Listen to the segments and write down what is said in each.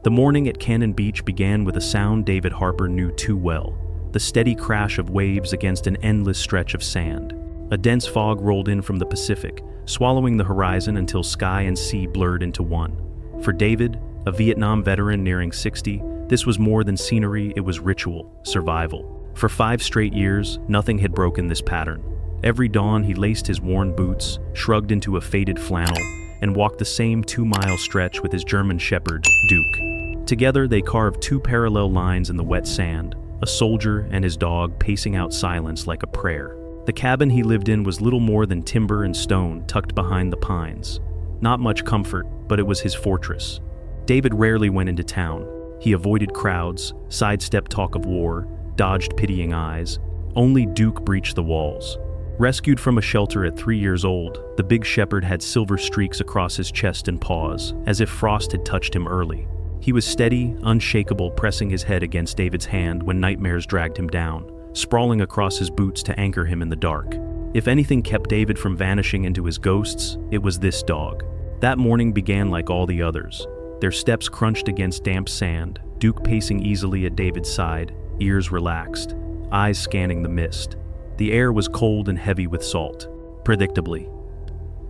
The morning at Cannon Beach began with a sound David Harper knew too well, the steady crash of waves against an endless stretch of sand. A dense fog rolled in from the Pacific, swallowing the horizon until sky and sea blurred into one. For David, a Vietnam veteran nearing 60, this was more than scenery, it was ritual, survival. For 5 straight years, nothing had broken this pattern. Every dawn he laced his worn boots, shrugged into a faded flannel, and walked the same 2-mile stretch with his German shepherd, Duke. Together they carved 2 parallel lines in the wet sand, a soldier and his dog pacing out silence like a prayer. The cabin he lived in was little more than timber and stone tucked behind the pines. Not much comfort, but it was his fortress. David rarely went into town. He avoided crowds, sidestepped talk of war, dodged pitying eyes. Only Duke breached the walls. Rescued from a shelter at 3 years old, the big shepherd had silver streaks across his chest and paws, as if frost had touched him early. He was steady, unshakable, pressing his head against David's hand when nightmares dragged him down, sprawling across his boots to anchor him in the dark. If anything kept David from vanishing into his ghosts, it was this dog. That morning began like all the others. Their steps crunched against damp sand, Duke pacing easily at David's side, ears relaxed, eyes scanning the mist. The air was cold and heavy with salt. Predictably.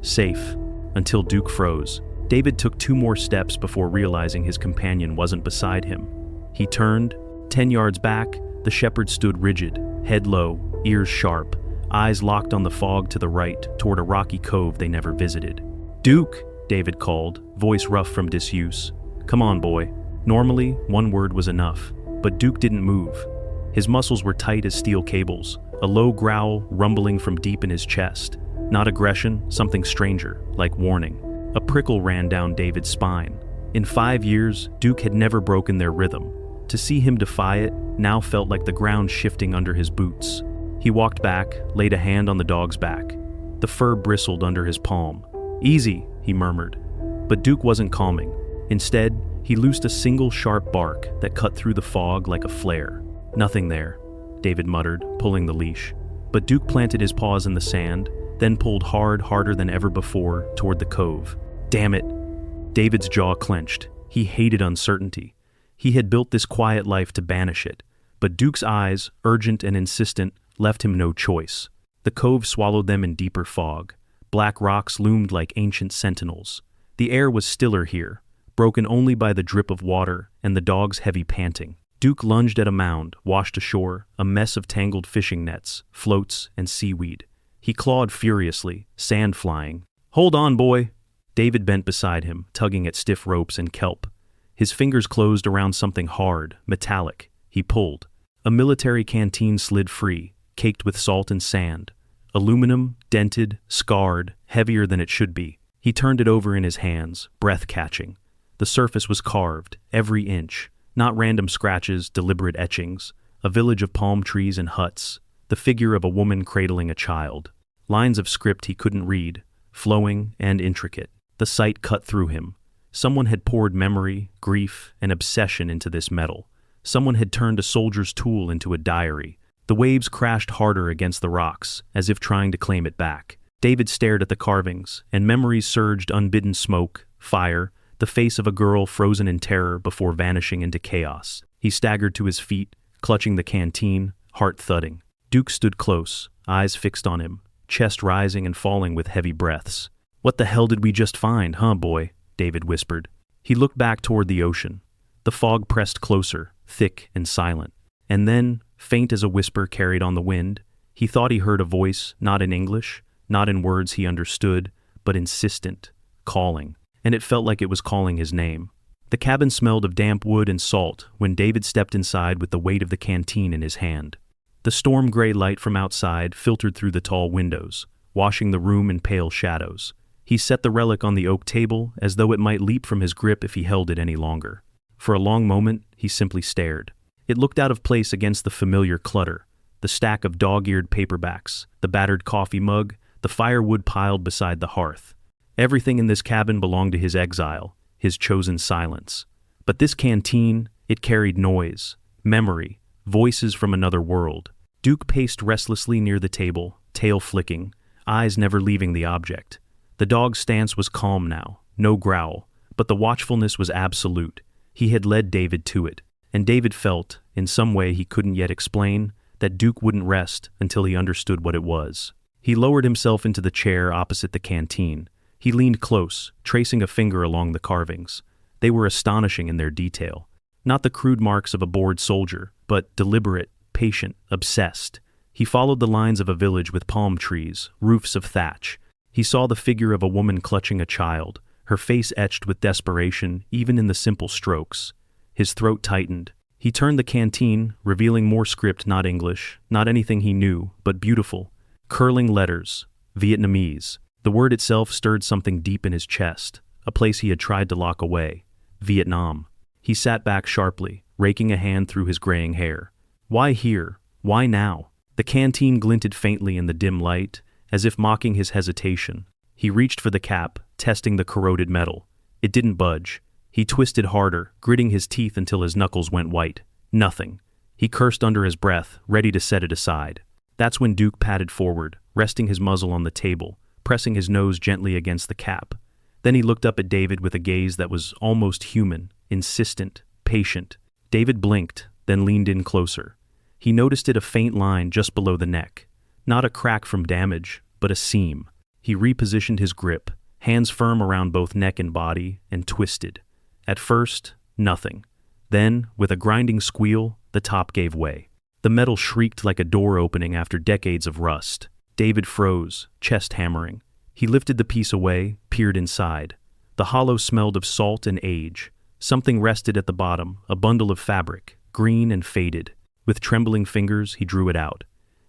Safe. Until Duke froze. David took 2 more steps before realizing his companion wasn't beside him. He turned. 10 yards back, the shepherd stood rigid, head low, ears sharp, eyes locked on the fog to the right, toward a rocky cove they never visited. "Duke," David called, voice rough from disuse. "Come on, boy." Normally, 1 word was enough, but Duke didn't move. His muscles were tight as steel cables, a low growl rumbling from deep in his chest. Not aggression, something stranger, like warning. A prickle ran down David's spine. In 5 years, Duke had never broken their rhythm. To see him defy it now felt like the ground shifting under his boots. He walked back, laid a hand on the dog's back. The fur bristled under his palm. "Easy," he murmured. But Duke wasn't calming. Instead, he loosed a single sharp bark that cut through the fog like a flare. "Nothing there," David muttered, pulling the leash. But Duke planted his paws in the sand, then pulled harder than ever before, toward the cove. Damn it! David's jaw clenched. He hated uncertainty. He had built this quiet life to banish it. But Duke's eyes, urgent and insistent, left him no choice. The cove swallowed them in deeper fog. Black rocks loomed like ancient sentinels. The air was stiller here, broken only by the drip of water and the dog's heavy panting. Duke lunged at a mound, washed ashore, a mess of tangled fishing nets, floats, and seaweed. He clawed furiously, sand flying. "Hold on, boy!" David bent beside him, tugging at stiff ropes and kelp. His fingers closed around something hard, metallic. He pulled. A military canteen slid free, caked with salt and sand. Aluminum, dented, scarred, heavier than it should be. He turned it over in his hands, breath-catching. The surface was carved, every inch. Not random scratches, deliberate etchings. A village of palm trees and huts. The figure of a woman cradling a child. Lines of script he couldn't read, flowing and intricate. The sight cut through him. Someone had poured memory, grief, and obsession into this metal. Someone had turned a soldier's tool into a diary. The waves crashed harder against the rocks, as if trying to claim it back. David stared at the carvings, and memories surged unbidden smoke, fire, the face of a girl frozen in terror before vanishing into chaos. He staggered to his feet, clutching the canteen, heart thudding. Duke stood close, eyes fixed on him, chest rising and falling with heavy breaths. "What the hell did we just find, huh, boy?" David whispered. He looked back toward the ocean. The fog pressed closer, thick and silent. And then, faint as a whisper carried on the wind, he thought he heard a voice, not in English, not in words he understood, but insistent, calling. And it felt like it was calling his name. The cabin smelled of damp wood and salt when David stepped inside with the weight of the canteen in his hand. The storm-gray light from outside filtered through the tall windows, washing the room in pale shadows. He set the relic on the oak table as though it might leap from his grip if he held it any longer. For a long moment, he simply stared. It looked out of place against the familiar clutter, the stack of dog-eared paperbacks, the battered coffee mug, the firewood piled beside the hearth. Everything in this cabin belonged to his exile, his chosen silence. But this canteen, it carried noise, memory, voices from another world. Duke paced restlessly near the table, tail flicking, eyes never leaving the object. The dog's stance was calm now, no growl, but the watchfulness was absolute. He had led David to it, and David felt, in some way he couldn't yet explain, that Duke wouldn't rest until he understood what it was. He lowered himself into the chair opposite the canteen. He leaned close, tracing a finger along the carvings. They were astonishing in their detail. Not the crude marks of a bored soldier, but deliberate, patient, obsessed. He followed the lines of a village with palm trees, roofs of thatch. He saw the figure of a woman clutching a child, her face etched with desperation even in the simple strokes. His throat tightened. He turned the canteen, revealing more script, not English, not anything he knew, but beautiful. Curling letters, Vietnamese. The word itself stirred something deep in his chest, a place he had tried to lock away. Vietnam. He sat back sharply, raking a hand through his graying hair. Why here? Why now? The canteen glinted faintly in the dim light, as if mocking his hesitation. He reached for the cap, testing the corroded metal. It didn't budge. He twisted harder, gritting his teeth until his knuckles went white. Nothing. He cursed under his breath, ready to set it aside. That's when Duke padded forward, resting his muzzle on the table, pressing his nose gently against the cap. Then he looked up at David with a gaze that was almost human, insistent, patient. David blinked, then leaned in closer. He noticed a faint line just below the neck. Not a crack from damage, but a seam. He repositioned his grip, hands firm around both neck and body, and twisted. At first, nothing. Then, with a grinding squeal, the top gave way. The metal shrieked like a door opening after decades of rust. David froze, chest hammering. He lifted the piece away, peered inside. The hollow smelled of salt and age. Something rested at the bottom, a bundle of fabric, green and faded. With trembling fingers, he drew it out.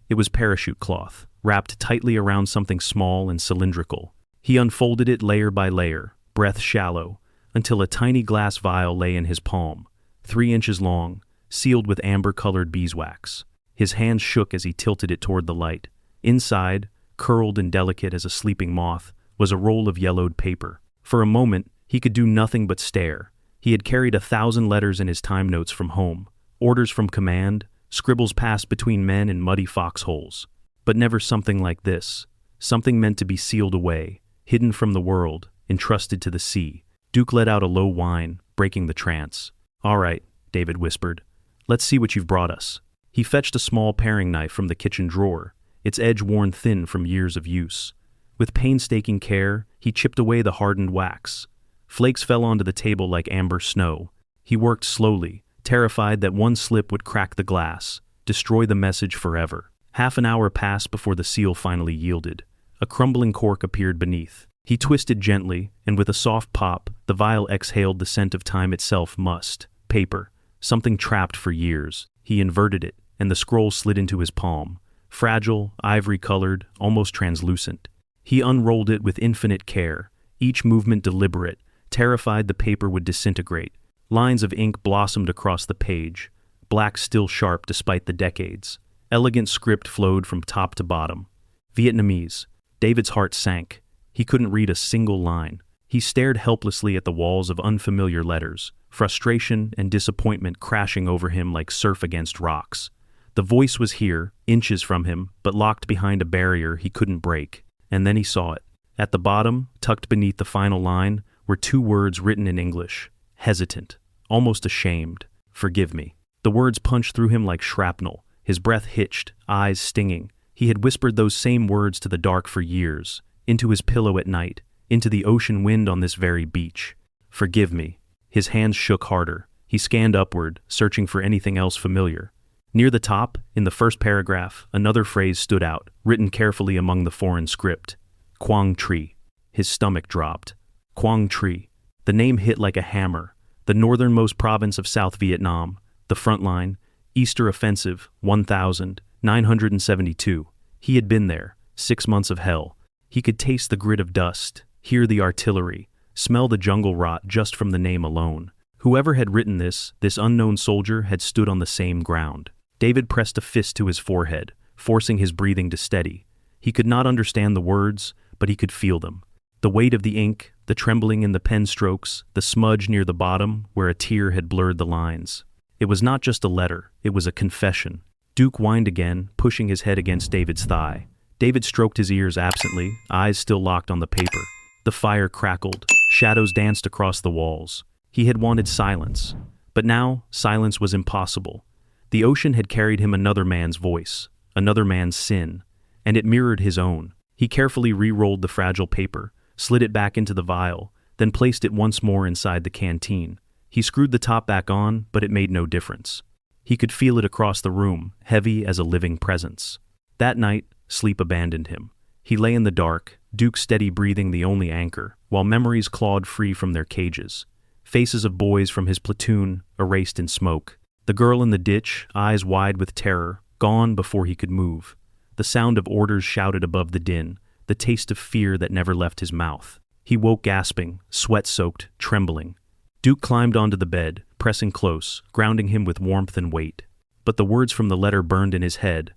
It was parachute cloth, wrapped tightly around something small and cylindrical. He unfolded it layer by layer, breath shallow, until a tiny glass vial lay in his palm, 3 inches long, sealed with amber-colored beeswax. His hands shook as he tilted it toward the light. Inside, curled and delicate as a sleeping moth, was a roll of yellowed paper. For a moment, he could do nothing but stare. He had carried 1,000 letters in his time notes from home, orders from command, scribbles passed between men in muddy foxholes. But never something like this. Something meant to be sealed away, hidden from the world, entrusted to the sea. Duke let out a low whine, breaking the trance. "All right," David whispered. "Let's see what you've brought us." He fetched a small paring knife from the kitchen drawer, its edge worn thin from years of use. With painstaking care, he chipped away the hardened wax. Flakes fell onto the table like amber snow. He worked slowly, terrified that one slip would crack the glass, destroy the message forever. Half an hour passed before the seal finally yielded. A crumbling cork appeared beneath. He twisted gently, and with a soft pop, the vial exhaled the scent of time itself. Must. Paper. Something trapped for years. He inverted it, and the scroll slid into his palm. Fragile, ivory-colored, almost translucent. He unrolled it with infinite care, each movement deliberate, terrified the paper would disintegrate. Lines of ink blossomed across the page, black still sharp despite the decades. Elegant script flowed from top to bottom. Vietnamese. David's heart sank. He couldn't read a single line. He stared helplessly at the walls of unfamiliar letters, frustration and disappointment crashing over him like surf against rocks. The voice was here, inches from him, but locked behind a barrier he couldn't break. And then he saw it. At the bottom, tucked beneath the final line, were 2 words written in English. Hesitant, almost ashamed. "Forgive me." The words punched through him like shrapnel. His breath hitched, eyes stinging. He had whispered those same words to the dark for years, into his pillow at night, into the ocean wind on this very beach. "Forgive me." His hands shook harder. He scanned upward, searching for anything else familiar. Near the top, in the first paragraph, another phrase stood out, written carefully among the foreign script. Quang Tri. His stomach dropped. Quang Tri. The name hit like a hammer. The northernmost province of South Vietnam. The front line. Easter Offensive, 1972. He had been there. 6 months of hell. He could taste the grit of dust, hear the artillery, smell the jungle rot just from the name alone. Whoever had written this unknown soldier had stood on the same ground. David pressed a fist to his forehead, forcing his breathing to steady. He could not understand the words, but he could feel them. The weight of the ink, the trembling in the pen strokes, the smudge near the bottom where a tear had blurred the lines. It was not just a letter, it was a confession. Duke whined again, pushing his head against David's thigh. David stroked his ears absently, eyes still locked on the paper. The fire crackled, shadows danced across the walls. He had wanted silence. But now, silence was impossible. The ocean had carried him another man's voice, another man's sin, and it mirrored his own. He carefully re-rolled the fragile paper, slid it back into the vial, then placed it once more inside the canteen. He screwed the top back on, but it made no difference. He could feel it across the room, heavy as a living presence. That night, sleep abandoned him. He lay in the dark, Duke's steady breathing the only anchor, while memories clawed free from their cages. Faces of boys from his platoon, erased in smoke. The girl in the ditch, eyes wide with terror, gone before he could move. The sound of orders shouted above the din, the taste of fear that never left his mouth. He woke gasping, sweat-soaked, trembling. Duke climbed onto the bed, pressing close, grounding him with warmth and weight. But the words from the letter burned in his head.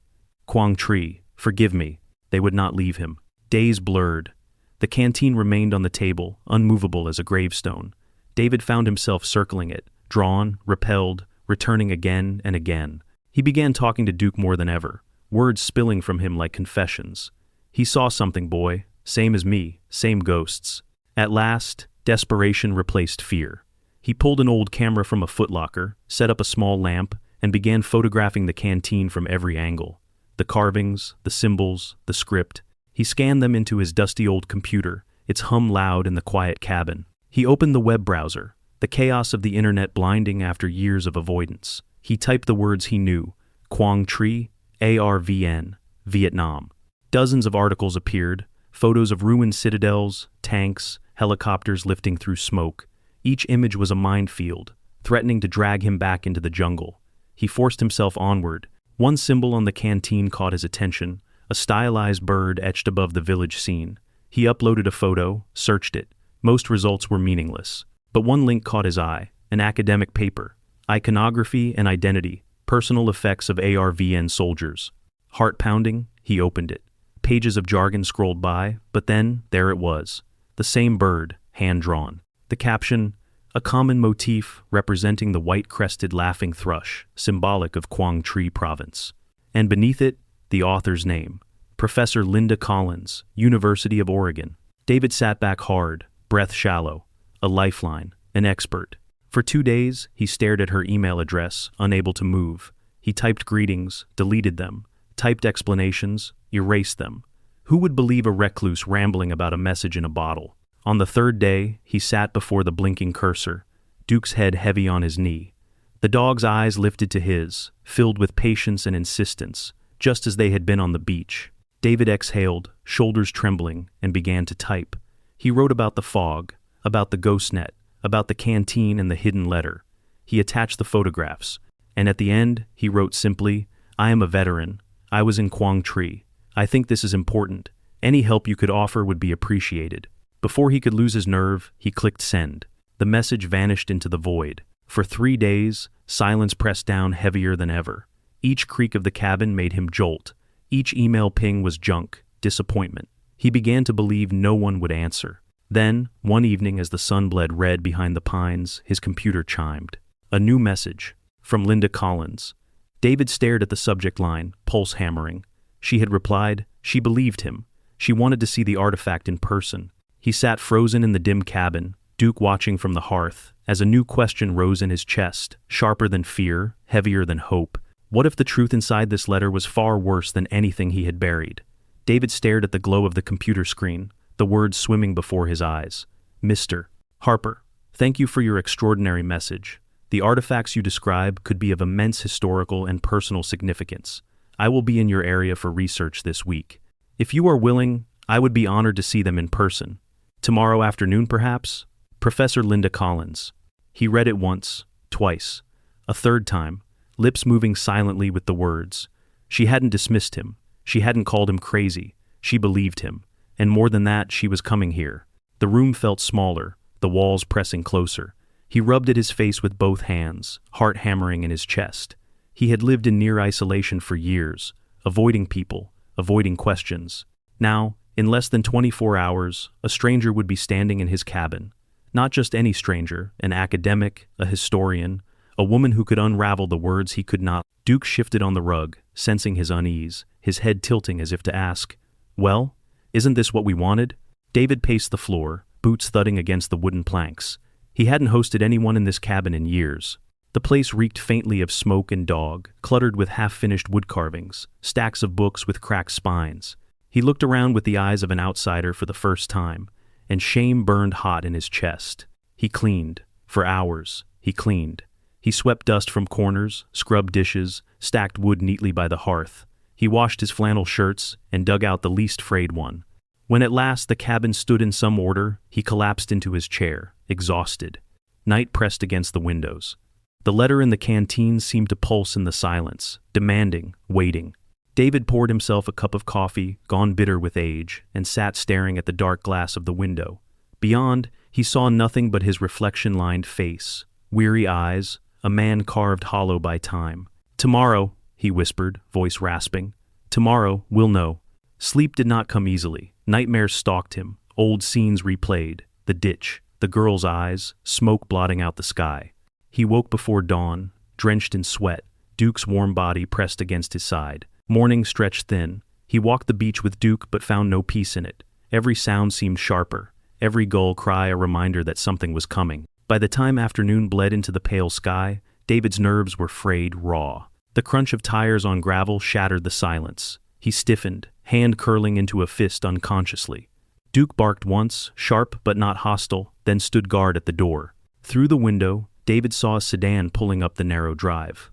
Quang Tri, forgive me. They would not leave him. Days blurred. The canteen remained on the table, unmovable as a gravestone. David found himself circling it, drawn, repelled, returning again and again. He began talking to Duke more than ever, words spilling from him like confessions. He saw something, boy, same as me, same ghosts. At last, desperation replaced fear. He pulled an old camera from a footlocker, set up a small lamp, and began photographing the canteen from every angle. The carvings, the symbols, the script. He scanned them into his dusty old computer, its hum loud in the quiet cabin. He opened the web browser, the chaos of the internet blinding after years of avoidance. He typed the words he knew, Quang Tri, ARVN, Vietnam. Dozens of articles appeared, photos of ruined citadels, tanks, helicopters lifting through smoke. Each image was a minefield, threatening to drag him back into the jungle. He forced himself onward. One symbol on the canteen caught his attention, a stylized bird etched above the village scene. He uploaded a photo, searched it. Most results were meaningless. But one link caught his eye, an academic paper. Iconography and Identity, Personal Effects of ARVN Soldiers. Heart pounding, he opened it. Pages of jargon scrolled by, but then, there it was. The same bird, hand-drawn. The caption, a common motif representing the white-crested laughing thrush, symbolic of Quang Tri Province. And beneath it, the author's name, Professor Linda Collins, University of Oregon. David sat back hard, breath shallow, a lifeline, an expert. For 2 days, he stared at her email address, unable to move. He typed greetings, deleted them, typed explanations, erased them. Who would believe a recluse rambling about a message in a bottle? On the 3rd day, he sat before the blinking cursor, Duke's head heavy on his knee. The dog's eyes lifted to his, filled with patience and insistence, just as they had been on the beach. David exhaled, shoulders trembling, and began to type. He wrote about the fog, about the ghost net, about the canteen and the hidden letter. He attached the photographs, and at the end, he wrote simply, I am a veteran. I was in Quang Tri. I think this is important. Any help you could offer would be appreciated. Before he could lose his nerve, he clicked send. The message vanished into the void. For 3 days, silence pressed down heavier than ever. Each creak of the cabin made him jolt. Each email ping was junk, disappointment. He began to believe no one would answer. Then, one evening as the sun bled red behind the pines, his computer chimed. A new message. From Linda Collins. David stared at the subject line, pulse hammering. She had replied, she believed him. She wanted to see the artifact in person. He sat frozen in the dim cabin, Duke watching from the hearth, as a new question rose in his chest, sharper than fear, heavier than hope. What if the truth inside this letter was far worse than anything he had buried? David stared at the glow of the computer screen, the words swimming before his eyes. Mr. Harper, thank you for your extraordinary message. The artifacts you describe could be of immense historical and personal significance. I will be in your area for research this week. If you are willing, I would be honored to see them in person. Tomorrow afternoon, perhaps? Professor Linda Collins. He read it once, twice, a 3rd time, lips moving silently with the words. She hadn't dismissed him. She hadn't called him crazy. She believed him. And more than that, she was coming here. The room felt smaller, the walls pressing closer. He rubbed at his face with both hands, heart hammering in his chest. He had lived in near isolation for years, avoiding people, avoiding questions. Now, in less than 24 hours, a stranger would be standing in his cabin. Not just any stranger, an academic, a historian, a woman who could unravel the words he could not. Duke shifted on the rug, sensing his unease, his head tilting as if to ask, well, isn't this what we wanted? David paced the floor, boots thudding against the wooden planks. He hadn't hosted anyone in this cabin in years. The place reeked faintly of smoke and dog, cluttered with half-finished wood carvings, stacks of books with cracked spines. He looked around with the eyes of an outsider for the first time, and shame burned hot in his chest. He cleaned. For hours, he cleaned. He swept dust from corners, scrubbed dishes, stacked wood neatly by the hearth. He washed his flannel shirts and dug out the least frayed one. When at last the cabin stood in some order, he collapsed into his chair, exhausted. Night pressed against the windows. The letter in the canteen seemed to pulse in the silence, demanding, waiting. David poured himself a cup of coffee, gone bitter with age, and sat staring at the dark glass of the window. Beyond, he saw nothing but his reflection-lined face, weary eyes, a man carved hollow by time. "Tomorrow," he whispered, voice rasping. "Tomorrow, we'll know." Sleep did not come easily. Nightmares stalked him, old scenes replayed, the ditch, the girl's eyes, smoke blotting out the sky. He woke before dawn, drenched in sweat, Duke's warm body pressed against his side. Morning stretched thin. He walked the beach with Duke but found no peace in it. Every sound seemed sharper, every gull cry a reminder that something was coming. By the time afternoon bled into the pale sky, David's nerves were frayed raw. The crunch of tires on gravel shattered the silence. He stiffened, hand curling into a fist unconsciously. Duke barked once, sharp but not hostile, then stood guard at the door. Through the window, David saw a sedan pulling up the narrow drive.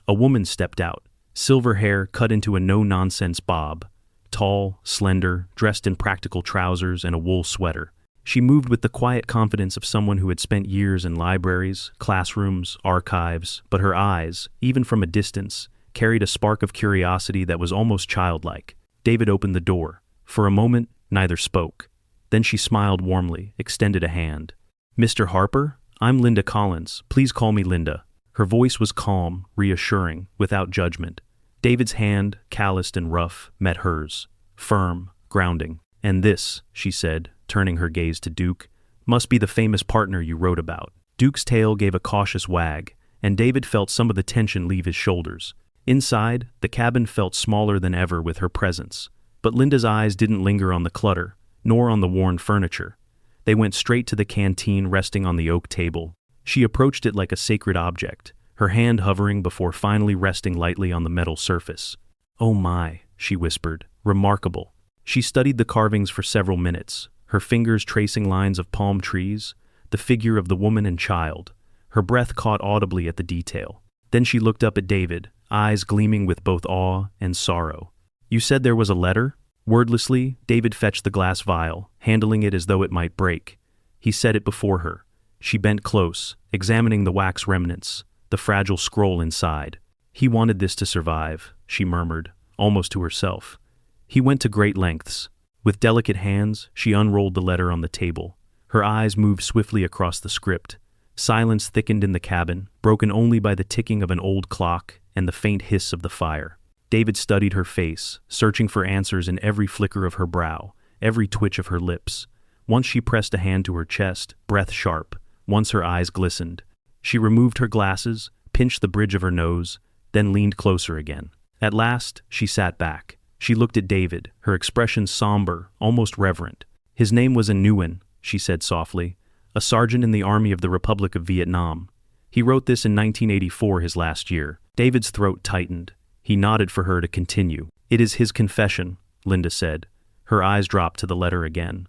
A woman stepped out, silver hair cut into a no-nonsense bob. Tall, slender, dressed in practical trousers and a wool sweater. She moved with the quiet confidence of someone who had spent years in libraries, classrooms, archives, but her eyes, even from a distance, carried a spark of curiosity that was almost childlike. David opened the door. For a moment, neither spoke. Then she smiled warmly, extended a hand. "Mr. Harper? I'm Linda Collins. Please call me Linda." Her voice was calm, reassuring, without judgment. David's hand, calloused and rough, met hers. Firm, grounding. "And this," she said, turning her gaze to Duke, "must be the famous partner you wrote about." Duke's tail gave a cautious wag, and David felt some of the tension leave his shoulders. Inside, the cabin felt smaller than ever with her presence. But Linda's eyes didn't linger on the clutter, nor on the worn furniture. They went straight to the canteen resting on the oak table. She approached it like a sacred object, her hand hovering before finally resting lightly on the metal surface. "Oh my," she whispered, "remarkable." She studied the carvings for several minutes, her fingers tracing lines of palm trees, the figure of the woman and child. Her breath caught audibly at the detail. Then she looked up at David, eyes gleaming with both awe and sorrow. "You said there was a letter?" Wordlessly, David fetched the glass vial, handling it as though it might break. He set it before her. She bent close, examining the wax remnants, the fragile scroll inside. "He wanted this to survive," she murmured, almost to herself. "He went to great lengths." With delicate hands, she unrolled the letter on the table. Her eyes moved swiftly across the script. Silence thickened in the cabin, broken only by the ticking of an old clock and the faint hiss of the fire. David studied her face, searching for answers in every flicker of her brow, every twitch of her lips. Once she pressed a hand to her chest, breath sharp. Once her eyes glistened. She removed her glasses, pinched the bridge of her nose, then leaned closer again. At last, she sat back. She looked at David, her expression somber, almost reverent. "His name was Nguyen," she said softly, "a sergeant in the Army of the Republic of Vietnam. He wrote this in 1984, his last year." David's throat tightened. He nodded for her to continue. "It is his confession," Linda said. Her eyes dropped to the letter again.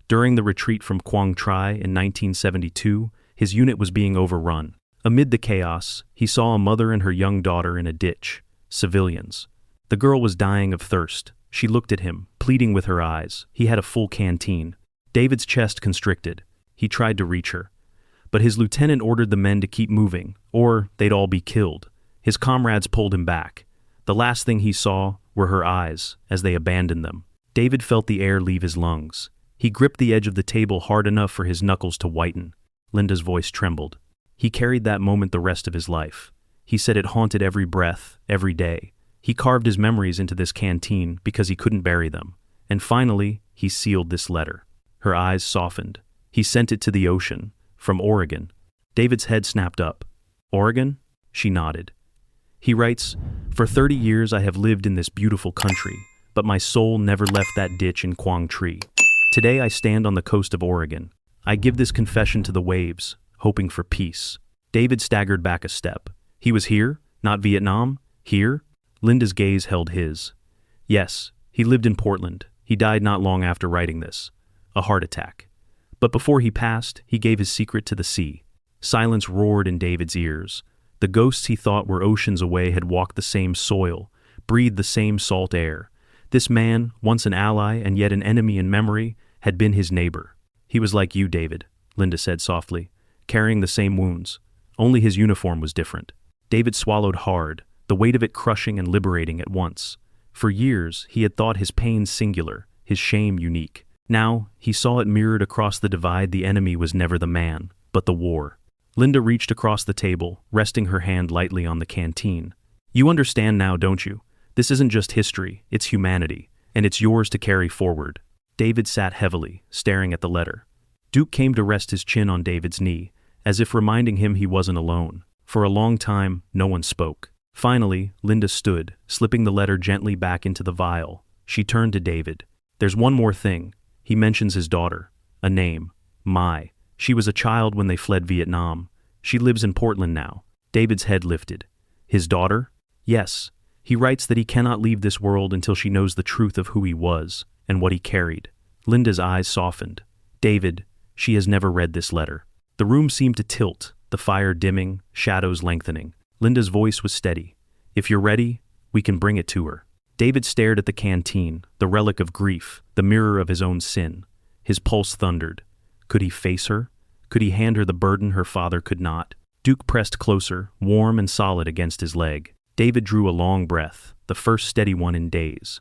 During the retreat from Quang Tri in 1972, his unit was being overrun. Amid the chaos, he saw a mother and her young daughter in a ditch. Civilians. The girl was dying of thirst. She looked at him, pleading with her eyes. He had a full canteen. David's chest constricted. He tried to reach her. But his lieutenant ordered the men to keep moving, or they'd all be killed. His comrades pulled him back. The last thing he saw were her eyes, as they abandoned them. David felt the air leave his lungs. He gripped the edge of the table hard enough for his knuckles to whiten. Linda's voice trembled. He carried that moment the rest of his life. He said it haunted every breath, every day. He carved his memories into this canteen because he couldn't bury them. And finally, he sealed this letter. Her eyes softened. He sent it to the ocean, from Oregon. David's head snapped up. "Oregon?" She nodded. He writes, "For 30 years I have lived in this beautiful country, but my soul never left that ditch in Quang Tri. Today I stand on the coast of Oregon. I give this confession to the waves, hoping for peace. David staggered back a step. He was here? Not Vietnam? Here? Linda's gaze held his. Yes, he lived in Portland. He died not long after writing this. A heart attack. But before he passed, he gave his secret to the sea. Silence roared in David's ears. The ghosts he thought were oceans away had walked the same soil, breathed the same salt air. This man, once an ally and yet an enemy in memory, had been his neighbor. He was like you, David, Linda said softly, carrying the same wounds. Only his uniform was different. David swallowed hard, the weight of it crushing and liberating at once. For years, he had thought his pain singular, his shame unique. Now, he saw it mirrored across the divide. The enemy was never the man, but the war. Linda reached across the table, resting her hand lightly on the canteen. You understand now, don't you? This isn't just history, it's humanity, and it's yours to carry forward. David sat heavily, staring at the letter. Duke came to rest his chin on David's knee, as if reminding him he wasn't alone. For a long time, no one spoke. Finally, Linda stood, slipping the letter gently back into the vial. She turned to David. There's one more thing. He mentions his daughter. A name. Mai. She was a child when they fled Vietnam. She lives in Portland now. David's head lifted. His daughter? Yes. He writes that he cannot leave this world until she knows the truth of who he was and what he carried. Linda's eyes softened. David, she has never read this letter. The room seemed to tilt, the fire dimming, shadows lengthening. Linda's voice was steady. If you're ready, we can bring it to her. David stared at the canteen, the relic of grief, the mirror of his own sin. His pulse thundered. Could he face her? Could he hand her the burden her father could not? Duke pressed closer, warm and solid against his leg. David drew a long breath, the first steady one in days.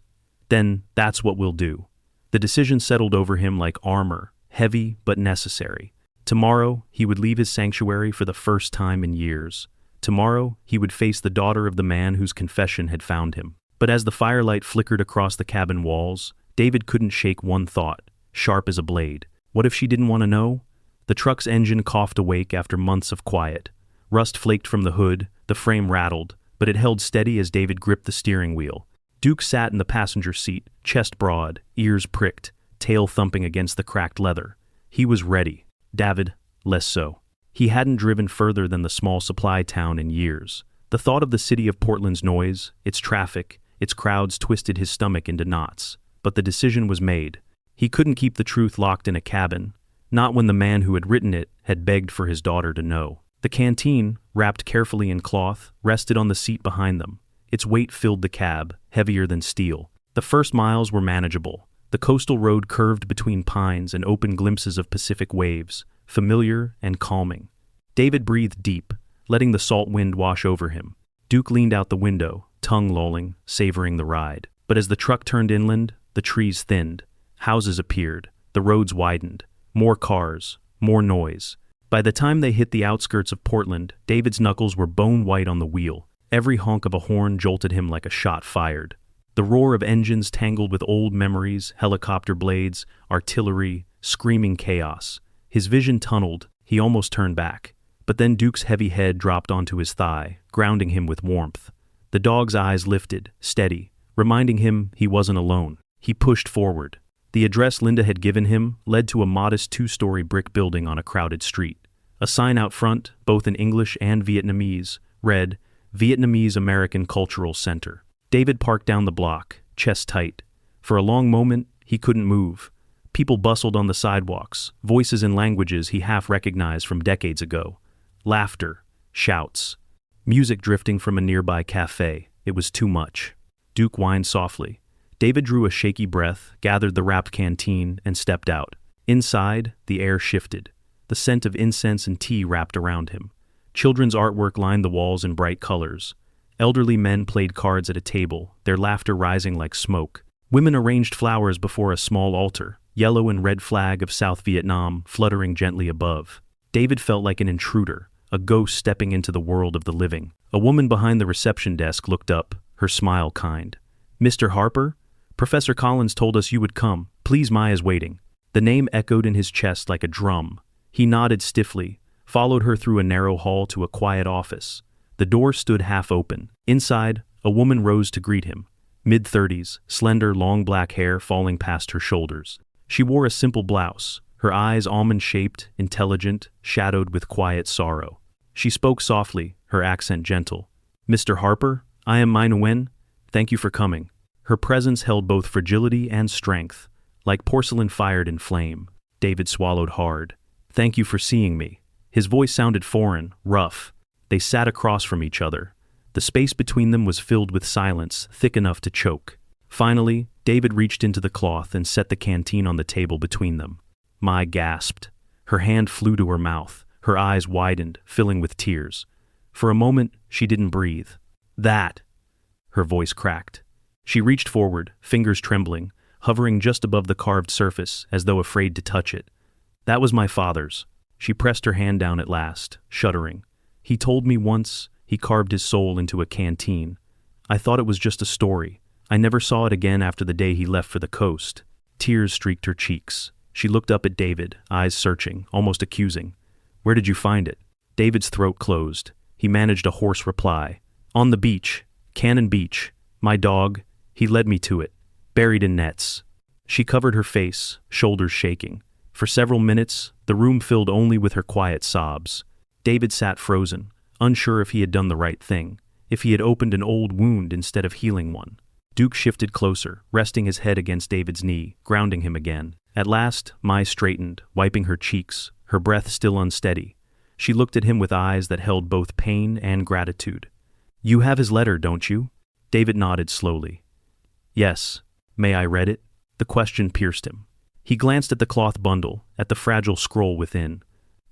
Then, that's what we'll do. The decision settled over him like armor, heavy but necessary. Tomorrow, he would leave his sanctuary for the first time in years. Tomorrow, he would face the daughter of the man whose confession had found him. But as the firelight flickered across the cabin walls, David couldn't shake one thought, sharp as a blade. What if she didn't want to know? The truck's engine coughed awake after months of quiet. Rust flaked from the hood, the frame rattled, but it held steady as David gripped the steering wheel. Duke sat in the passenger seat, chest broad, ears pricked, tail thumping against the cracked leather. He was ready. David, less so. He hadn't driven further than the small supply town in years. The thought of the city of Portland's noise, its traffic, its crowds twisted his stomach into knots. But the decision was made. He couldn't keep the truth locked in a cabin, not when the man who had written it had begged for his daughter to know. The canteen, wrapped carefully in cloth, rested on the seat behind them. Its weight filled the cab, heavier than steel. The first miles were manageable. The coastal road curved between pines and open glimpses of Pacific waves, familiar and calming. David breathed deep, letting the salt wind wash over him. Duke leaned out the window, tongue lolling, savoring the ride. But as the truck turned inland, the trees thinned. Houses appeared. The roads widened. More cars. More noise. By the time they hit the outskirts of Portland, David's knuckles were bone white on the wheel. Every honk of a horn jolted him like a shot fired. The roar of engines tangled with old memories, helicopter blades, artillery, screaming chaos. His vision tunneled. He almost turned back. But then Duke's heavy head dropped onto his thigh, grounding him with warmth. The dog's eyes lifted, steady, reminding him he wasn't alone. He pushed forward. The address Linda had given him led to a modest 2-story brick building on a crowded street. A sign out front, both in English and Vietnamese, read, Vietnamese American Cultural Center. David parked down the block, chest tight. For a long moment, he couldn't move. People bustled on the sidewalks, voices in languages he half recognized from decades ago. Laughter, shouts. Music drifting from a nearby cafe. It was too much. Duke whined softly. David drew a shaky breath, gathered the wrapped canteen, and stepped out. Inside, the air shifted. The scent of incense and tea wrapped around him. Children's artwork lined the walls in bright colors. Elderly men played cards at a table, their laughter rising like smoke. Women arranged flowers before a small altar, yellow and red flag of South Vietnam fluttering gently above. David felt like an intruder, a ghost stepping into the world of the living. A woman behind the reception desk looked up, her smile kind. Mr. Harper? Professor Collins told us you would come. Please, Mai is waiting. The name echoed in his chest like a drum. He nodded stiffly, followed her through a narrow hall to a quiet office. The door stood half open. Inside, a woman rose to greet him. Mid-30s, slender, long black hair falling past her shoulders. She wore a simple blouse, her eyes almond-shaped, intelligent, shadowed with quiet sorrow. She spoke softly, her accent gentle. "Mr. Harper, I am Mai Nguyen. Thank you for coming." Her presence held both fragility and strength, like porcelain fired in flame. David swallowed hard. "Thank you for seeing me." His voice sounded foreign, rough. They sat across from each other. The space between them was filled with silence, thick enough to choke. Finally, David reached into the cloth and set the canteen on the table between them. Mai gasped. Her hand flew to her mouth, her eyes widened, filling with tears. For a moment, she didn't breathe. "That!" Her voice cracked. She reached forward, fingers trembling, hovering just above the carved surface, as though afraid to touch it. "That was my father's." She pressed her hand down at last, shuddering. "He told me once he carved his soul into a canteen. I thought it was just a story. I never saw it again after the day he left for the coast." Tears streaked her cheeks. She looked up at David, eyes searching, almost accusing. "Where did you find it?" David's throat closed. He managed a hoarse reply. "On the beach. Cannon Beach. My dog. He led me to it. Buried in nets." She covered her face, shoulders shaking. For several minutes, the room filled only with her quiet sobs. David sat frozen, unsure if he had done the right thing, if he had opened an old wound instead of healing one. Duke shifted closer, resting his head against David's knee, grounding him again. At last, Mai straightened, wiping her cheeks, her breath still unsteady. She looked at him with eyes that held both pain and gratitude. "You have his letter, don't you?" David nodded slowly. "Yes. May I read it?" The question pierced him. He glanced at the cloth bundle, at the fragile scroll within.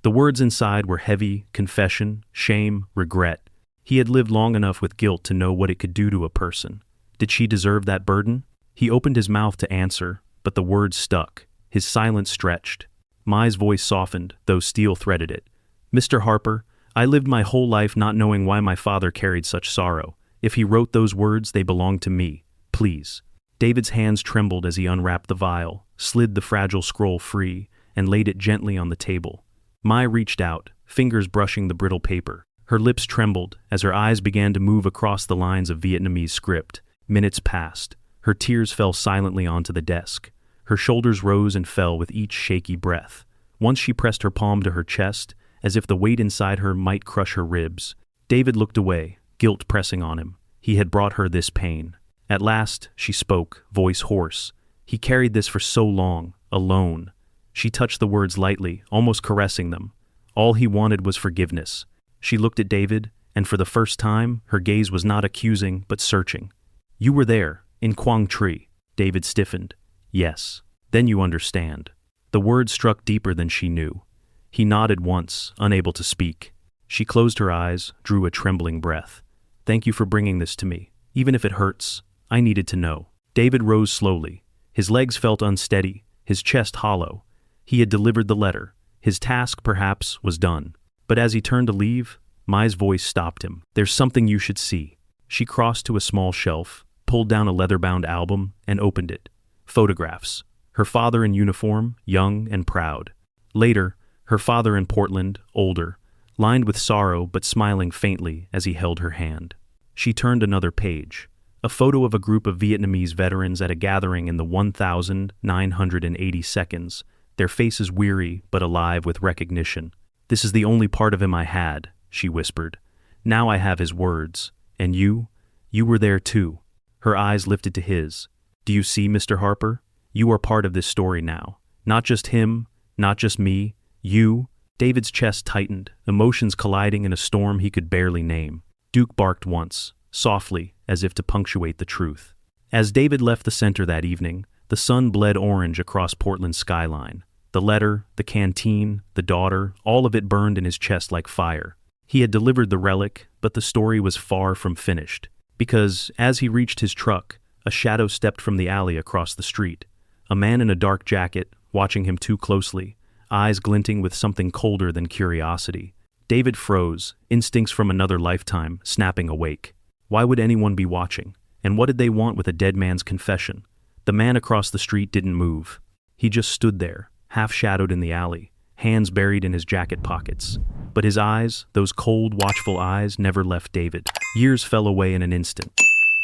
The words inside were heavy: confession, shame, regret. He had lived long enough with guilt to know what it could do to a person. Did she deserve that burden? He opened his mouth to answer, but the words stuck. His silence stretched. Mai's voice softened, though steel threaded it. "Mr. Harper, I lived my whole life not knowing why my father carried such sorrow. If he wrote those words, they belonged to me. Please." David's hands trembled as he unwrapped the vial, slid the fragile scroll free, and laid it gently on the table. Mai reached out, fingers brushing the brittle paper. Her lips trembled as her eyes began to move across the lines of Vietnamese script. Minutes passed. Her tears fell silently onto the desk. Her shoulders rose and fell with each shaky breath. Once she pressed her palm to her chest, as if the weight inside her might crush her ribs. David looked away, guilt pressing on him. He had brought her this pain. At last, she spoke, voice hoarse. He carried this for so long, alone. She touched the words lightly, almost caressing them. All he wanted was forgiveness. She looked at David, and for the first time, her gaze was not accusing, but searching. "You were there, in Quang Tri." David stiffened. "Yes. Then you understand." The words struck deeper than she knew. He nodded once, unable to speak. She closed her eyes, drew a trembling breath. "Thank you for bringing this to me. Even if it hurts, I needed to know." David rose slowly. His legs felt unsteady, his chest hollow. He had delivered the letter. His task, perhaps, was done. But as he turned to leave, Mai's voice stopped him. "There's something you should see." She crossed to a small shelf, pulled down a leather-bound album, and opened it. Photographs. Her father in uniform, young and proud. Later, her father in Portland, older, lined with sorrow but smiling faintly as he held her hand. She turned another page. A photo of a group of Vietnamese veterans at a gathering in the 1980s, their faces weary but alive with recognition. "This is the only part of him I had," she whispered. "Now I have his words. And you were there too." Her eyes lifted to his. "Do you see, Mr. Harper? You are part of this story now. Not just him, not just me, you." David's chest tightened, emotions colliding in a storm he could barely name. Duke barked once, softly, as if to punctuate the truth. As David left the center that evening, the sun bled orange across Portland's skyline. The letter, the canteen, the daughter, all of it burned in his chest like fire. He had delivered the relic, but the story was far from finished. Because, as he reached his truck, a shadow stepped from the alley across the street. A man in a dark jacket, watching him too closely, eyes glinting with something colder than curiosity. David froze, instincts from another lifetime snapping awake. Why would anyone be watching? And what did they want with a dead man's confession? The man across the street didn't move. He just stood there, half-shadowed in the alley, hands buried in his jacket pockets. But his eyes, those cold, watchful eyes, never left David. Years fell away in an instant.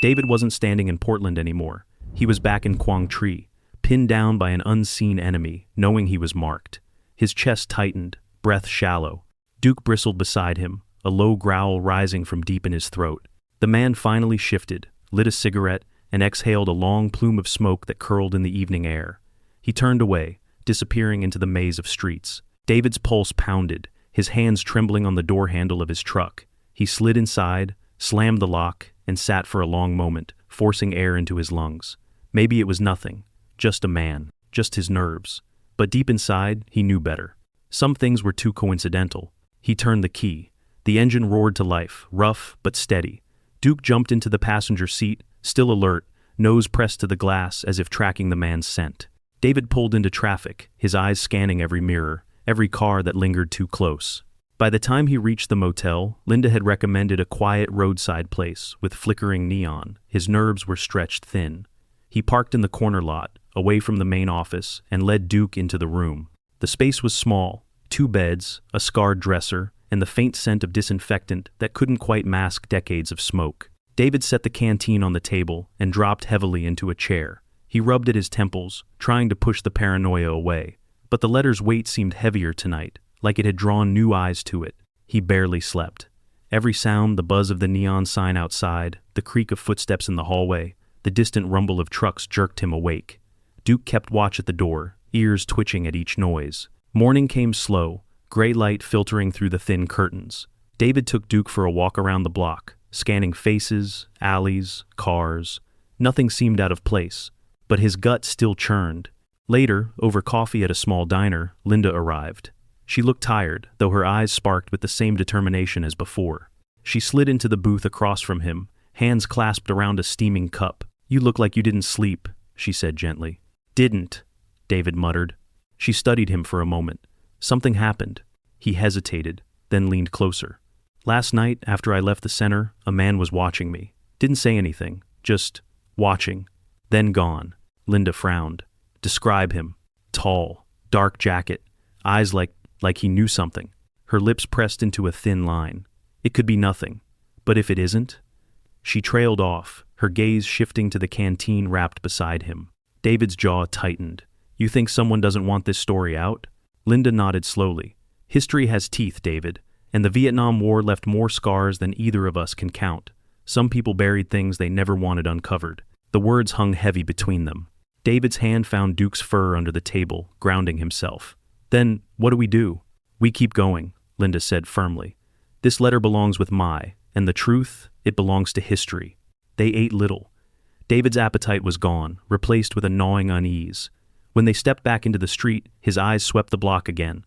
David wasn't standing in Portland anymore. He was back in Quang Tri, pinned down by an unseen enemy, knowing he was marked. His chest tightened, breath shallow. Duke bristled beside him, a low growl rising from deep in his throat. The man finally shifted, lit a cigarette, and exhaled a long plume of smoke that curled in the evening air. He turned away, disappearing into the maze of streets. David's pulse pounded, his hands trembling on the door handle of his truck. He slid inside, slammed the lock, and sat for a long moment, forcing air into his lungs. Maybe it was nothing, just a man, just his nerves. But deep inside, he knew better. Some things were too coincidental. He turned the key. The engine roared to life, rough but steady. Duke jumped into the passenger seat, still alert, nose pressed to the glass as if tracking the man's scent. David pulled into traffic, his eyes scanning every mirror, every car that lingered too close. By the time he reached the motel, Linda had recommended a quiet roadside place with flickering neon. His nerves were stretched thin. He parked in the corner lot, away from the main office, and led Duke into the room. The space was small, 2 beds, a scarred dresser, and the faint scent of disinfectant that couldn't quite mask decades of smoke. David set the canteen on the table and dropped heavily into a chair. He rubbed at his temples, trying to push the paranoia away. But the letter's weight seemed heavier tonight, like it had drawn new eyes to it. He barely slept. Every sound, the buzz of the neon sign outside, the creak of footsteps in the hallway, the distant rumble of trucks jerked him awake. Duke kept watch at the door, ears twitching at each noise. Morning came slow, gray light filtering through the thin curtains. David took Duke for a walk around the block, scanning faces, alleys, cars. Nothing seemed out of place, but his gut still churned. Later, over coffee at a small diner, Linda arrived. She looked tired, though her eyes sparked with the same determination as before. She slid into the booth across from him, hands clasped around a steaming cup. "You look like you didn't sleep," she said gently. "Didn't," David muttered. She studied him for a moment. Something happened. He hesitated, then leaned closer. "Last night, after I left the center, a man was watching me. Didn't say anything, just watching. Then gone." Linda frowned. "Describe him." "Tall, dark jacket, eyes like he knew something." Her lips pressed into a thin line. "It could be nothing. But if it isn't?" She trailed off, her gaze shifting to the canteen wrapped beside him. David's jaw tightened. "You think someone doesn't want this story out?" Linda nodded slowly. "History has teeth, David, and the Vietnam War left more scars than either of us can count. Some people buried things they never wanted uncovered." The words hung heavy between them. David's hand found Duke's fur under the table, grounding himself. "Then, what do we do?" "We keep going," Linda said firmly. "This letter belongs with Mai, and the truth, it belongs to history." They ate little. David's appetite was gone, replaced with a gnawing unease. When they stepped back into the street, his eyes swept the block again.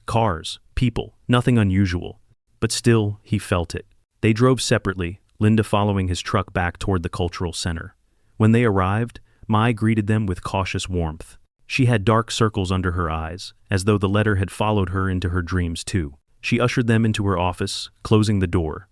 Cars, people, nothing unusual. But still, he felt it. They drove separately, Linda following his truck back toward the cultural center. When they arrived, Mai greeted them with cautious warmth. She had dark circles under her eyes, as though the letter had followed her into her dreams too. She ushered them into her office, closing the door.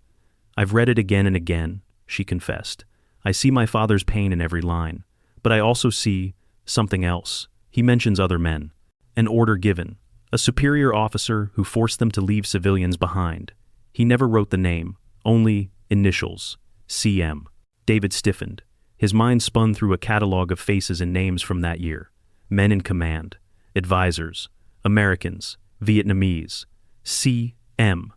"I've read it again and again," she confessed. "I see my father's pain in every line. But I also see something else. He mentions other men. An order given. A superior officer who forced them to leave civilians behind. He never wrote the name, only initials. CM. David stiffened. His mind spun through a catalog of faces and names from that year. Men in command. Advisors. Americans. Vietnamese. CM.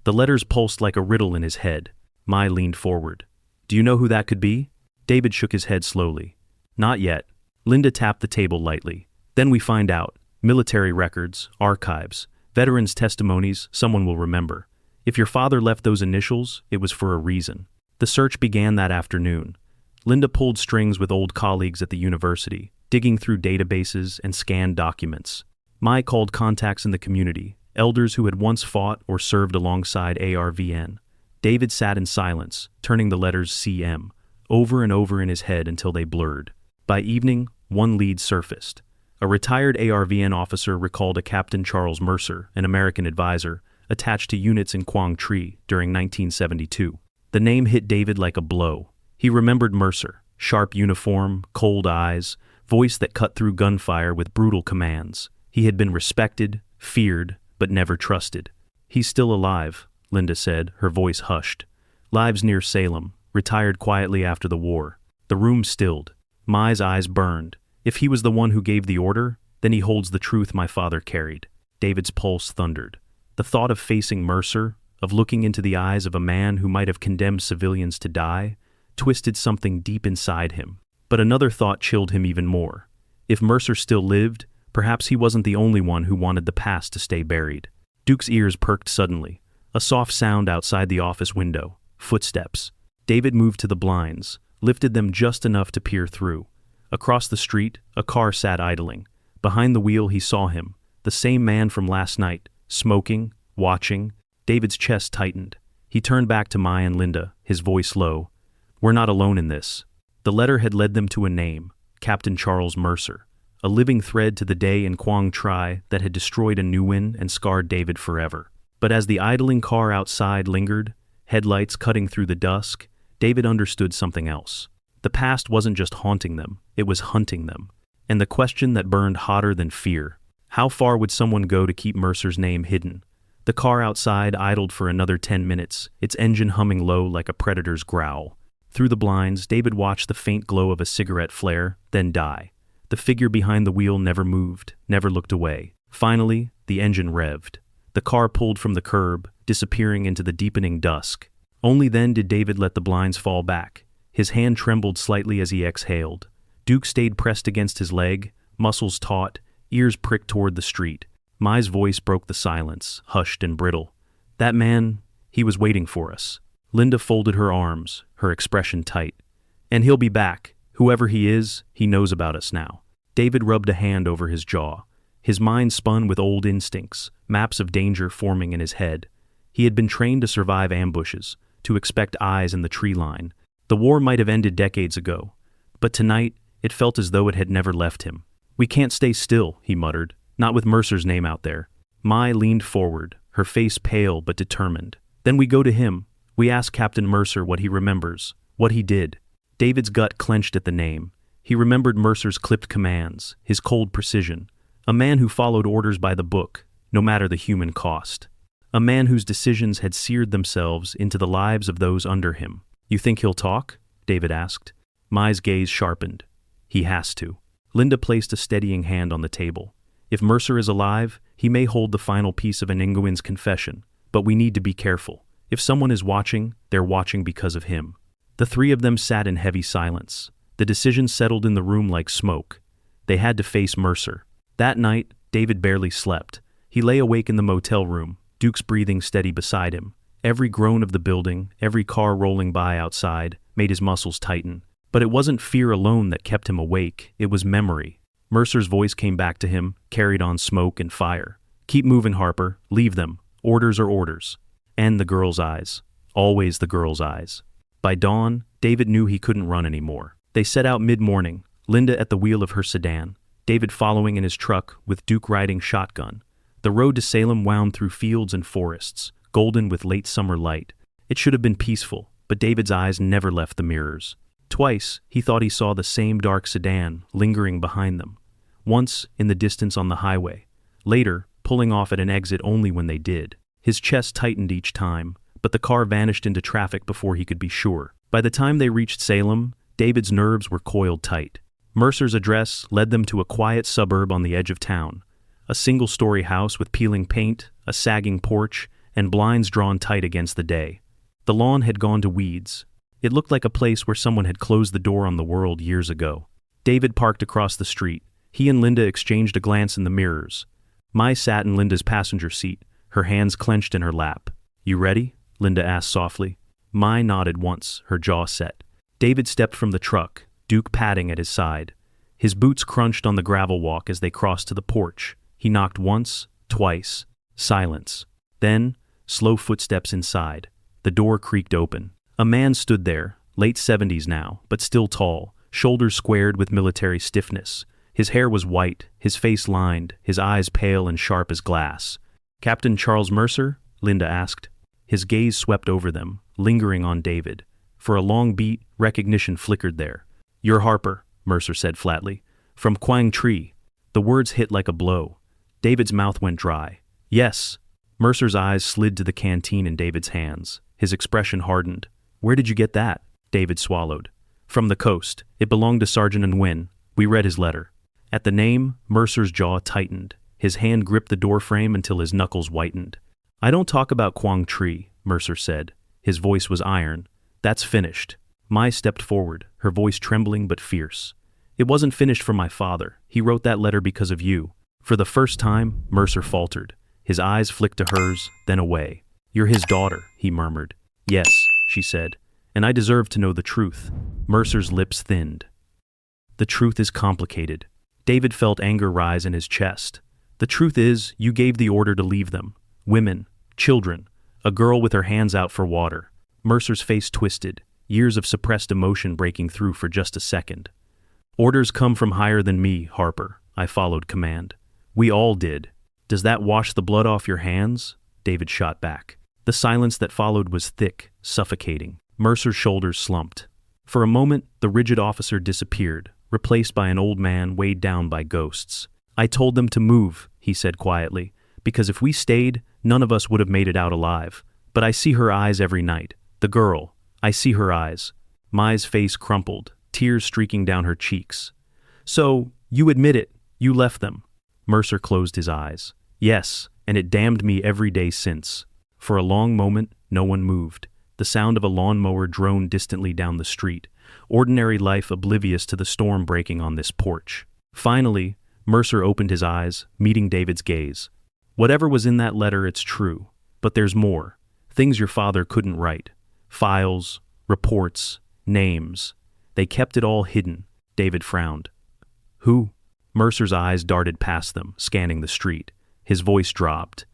The letters pulsed like a riddle in his head. Mai leaned forward. "Do you know who that could be?" David shook his head slowly. "Not yet." Linda tapped the table lightly. "Then we find out. Military records, archives, veterans' testimonies, someone will remember. If your father left those initials, it was for a reason." The search began that afternoon. Linda pulled strings with old colleagues at the university, digging through databases and scanned documents. Mai called contacts in the community, elders who had once fought or served alongside ARVN. David sat in silence, turning the letters CM over and over in his head until they blurred. By evening, one lead surfaced. A retired ARVN officer recalled a Captain Charles Mercer, an American advisor, attached to units in Quang Tri during 1972. The name hit David like a blow. He remembered Mercer, sharp uniform, cold eyes, voice that cut through gunfire with brutal commands. He had been respected, feared, but never trusted. "He's still alive," Linda said, her voice hushed. "Lives near Salem, retired quietly after the war." The room stilled. Mai's eyes burned. If he was the one who gave the order, then he holds the truth my father carried. David's pulse thundered. The thought of facing Mercer, of looking into the eyes of a man who might have condemned civilians to die, twisted something deep inside him. But another thought chilled him even more. If Mercer still lived, perhaps he wasn't the only one who wanted the past to stay buried. Duke's ears perked suddenly. A soft sound outside the office window. Footsteps. David moved to the blinds, lifted them just enough to peer through. Across the street, a car sat idling. Behind the wheel he saw him, the same man from last night, smoking, watching. David's chest tightened. He turned back to Mai and Linda, his voice low. We're not alone in this. The letter had led them to a name, Captain Charles Mercer, a living thread to the day in Quang Tri that had destroyed a Nguyen and scarred David forever. But as the idling car outside lingered, headlights cutting through the dusk, David understood something else. The past wasn't just haunting them, it was hunting them. And the question that burned hotter than fear: how far would someone go to keep Mercer's name hidden? The car outside idled for another 10 minutes, its engine humming low like a predator's growl. Through the blinds, David watched the faint glow of a cigarette flare, then die. The figure behind the wheel never moved, never looked away. Finally, the engine revved. The car pulled from the curb, disappearing into the deepening dusk. Only then did David let the blinds fall back. His hand trembled slightly as he exhaled. Duke stayed pressed against his leg, muscles taut, ears pricked toward the street. Mai's voice broke the silence, hushed and brittle. That man, he was waiting for us. Linda folded her arms, her expression tight. And he'll be back. Whoever he is, he knows about us now. David rubbed a hand over his jaw. His mind spun with old instincts, maps of danger forming in his head. He had been trained to survive ambushes, to expect eyes in the tree line. The war might have ended decades ago, but tonight it felt as though it had never left him. We can't stay still, he muttered, not with Mercer's name out there. Mai leaned forward, her face pale but determined. Then we go to him. We ask Captain Mercer what he remembers, what he did. David's gut clenched at the name. He remembered Mercer's clipped commands, his cold precision. A man who followed orders by the book, no matter the human cost. A man whose decisions had seared themselves into the lives of those under him. You think he'll talk? David asked. Mai's gaze sharpened. He has to. Linda placed a steadying hand on the table. If Mercer is alive, he may hold the final piece of Nguyen's confession, but we need to be careful. If someone is watching, they're watching because of him. The three of them sat in heavy silence. The decision settled in the room like smoke. They had to face Mercer. That night, David barely slept. He lay awake in the motel room, Duke's breathing steady beside him. Every groan of the building, every car rolling by outside, made his muscles tighten. But it wasn't fear alone that kept him awake, it was memory. Mercer's voice came back to him, carried on smoke and fire. Keep moving, Harper. Leave them. Orders are orders. And the girl's eyes. Always the girl's eyes. By dawn, David knew he couldn't run anymore. They set out mid-morning, Linda at the wheel of her sedan, David following in his truck with Duke riding shotgun. The road to Salem wound through fields and forests, golden with late summer light. It should have been peaceful, but David's eyes never left the mirrors. Twice, he thought he saw the same dark sedan lingering behind them. Once, in the distance on the highway. Later, pulling off at an exit only when they did. His chest tightened each time, but the car vanished into traffic before he could be sure. By the time they reached Salem, David's nerves were coiled tight. Mercer's address led them to a quiet suburb on the edge of town. A single-story house with peeling paint, a sagging porch, and blinds drawn tight against the day. The lawn had gone to weeds. It looked like a place where someone had closed the door on the world years ago. David parked across the street. He and Linda exchanged a glance in the mirrors. Mai sat in Linda's passenger seat, her hands clenched in her lap. You ready? Linda asked softly. Mai nodded once, her jaw set. David stepped from the truck, Duke padding at his side. His boots crunched on the gravel walk as they crossed to the porch. He knocked once, twice. Silence. Then, slow footsteps inside. The door creaked open. A man stood there, late 70s now, but still tall, shoulders squared with military stiffness. His hair was white, his face lined, his eyes pale and sharp as glass. Captain Charles Mercer? Linda asked. His gaze swept over them, lingering on David. For a long beat, recognition flickered there. You're Harper, Mercer said flatly. From Quang Tri. The words hit like a blow. David's mouth went dry. Yes. Mercer's eyes slid to the canteen in David's hands. His expression hardened. Where did you get that? David swallowed. From the coast. It belonged to Sergeant Nguyen. We read his letter. At the name, Mercer's jaw tightened. His hand gripped the doorframe until his knuckles whitened. "I don't talk about Quang Tri," Mercer said. His voice was iron. "That's finished." Mai stepped forward, her voice trembling but fierce. "It wasn't finished for my father. He wrote that letter because of you." For the first time, Mercer faltered. His eyes flicked to hers, then away. "You're his daughter," he murmured. "Yes," she said, "and I deserve to know the truth." Mercer's lips thinned. "The truth is complicated." David felt anger rise in his chest. "The truth is, you gave the order to leave them. Women, children, a girl with her hands out for water." Mercer's face twisted, years of suppressed emotion breaking through for just a second. "Orders come from higher than me, Harper," I followed command. "We all did." "Does that wash the blood off your hands?" David shot back. The silence that followed was thick, suffocating. Mercer's shoulders slumped. For a moment, the rigid officer disappeared, replaced by an old man weighed down by ghosts. "I told them to move," he said quietly, "because if we stayed, none of us would have made it out alive. But I see her eyes every night. The girl. I see her eyes." Mai's face crumpled, tears streaking down her cheeks. "So, you admit it. You left them." Mercer closed his eyes. "Yes, and it damned me every day since." For a long moment, no one moved. The sound of a lawnmower droned distantly down the street, ordinary life oblivious to the storm breaking on this porch. Finally, Mercer opened his eyes, meeting David's gaze. "Whatever was in that letter, it's true. But there's more. Things your father couldn't write. Files, reports, names. They kept it all hidden." David frowned. "Who?" Mercer's eyes darted past them, scanning the street. His voice dropped.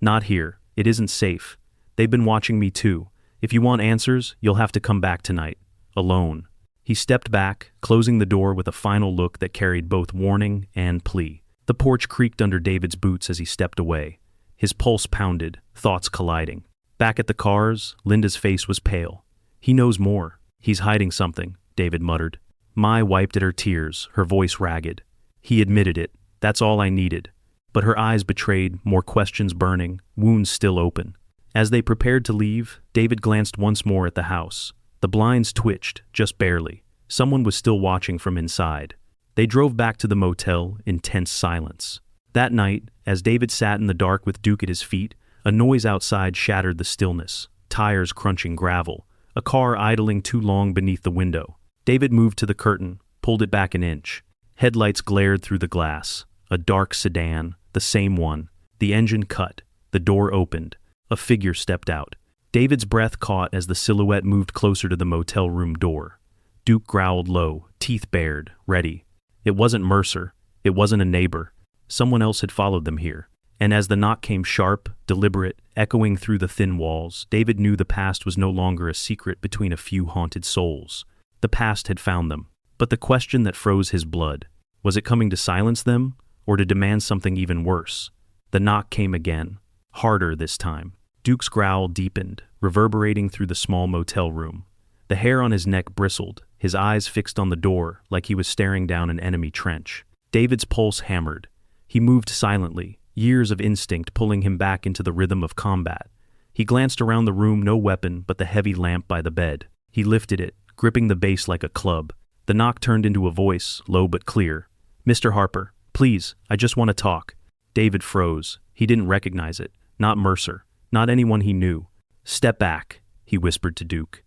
"Not here. It isn't safe. They've been watching me too. If you want answers, you'll have to come back tonight. Alone." He stepped back, closing the door with a final look that carried both warning and plea. The porch creaked under David's boots as he stepped away. His pulse pounded, thoughts colliding. Back at the cars, Linda's face was pale. "He knows more. He's hiding something," David muttered. Mai wiped at her tears, her voice ragged. "He admitted it. That's all I needed." But her eyes betrayed, more questions burning, wounds still open. As they prepared to leave, David glanced once more at the house. The blinds twitched, just barely. Someone was still watching from inside. They drove back to the motel in tense silence. That night, as David sat in the dark with Duke at his feet, a noise outside shattered the stillness, tires crunching gravel, a car idling too long beneath the window. David moved to the curtain, pulled it back an inch. Headlights glared through the glass. A dark sedan, the same one. The engine cut. The door opened. A figure stepped out. David's breath caught as the silhouette moved closer to the motel room door. Duke growled low, teeth bared, ready. It wasn't Mercer. It wasn't a neighbor. Someone else had followed them here. And as the knock came sharp, deliberate, echoing through the thin walls, David knew the past was no longer a secret between a few haunted souls. The past had found them. But the question that froze his blood, was it coming to silence them, or to demand something even worse? The knock came again, harder this time. Duke's growl deepened, reverberating through the small motel room. The hair on his neck bristled, his eyes fixed on the door like he was staring down an enemy trench. David's pulse hammered. He moved silently, years of instinct pulling him back into the rhythm of combat. He glanced around the room, no weapon but the heavy lamp by the bed. He lifted it, gripping the base like a club. The knock turned into a voice, low but clear. "Mr. Harper, please, I just want to talk." David froze. He didn't recognize it. Not Mercer. Not anyone he knew. "Step back," he whispered to Duke.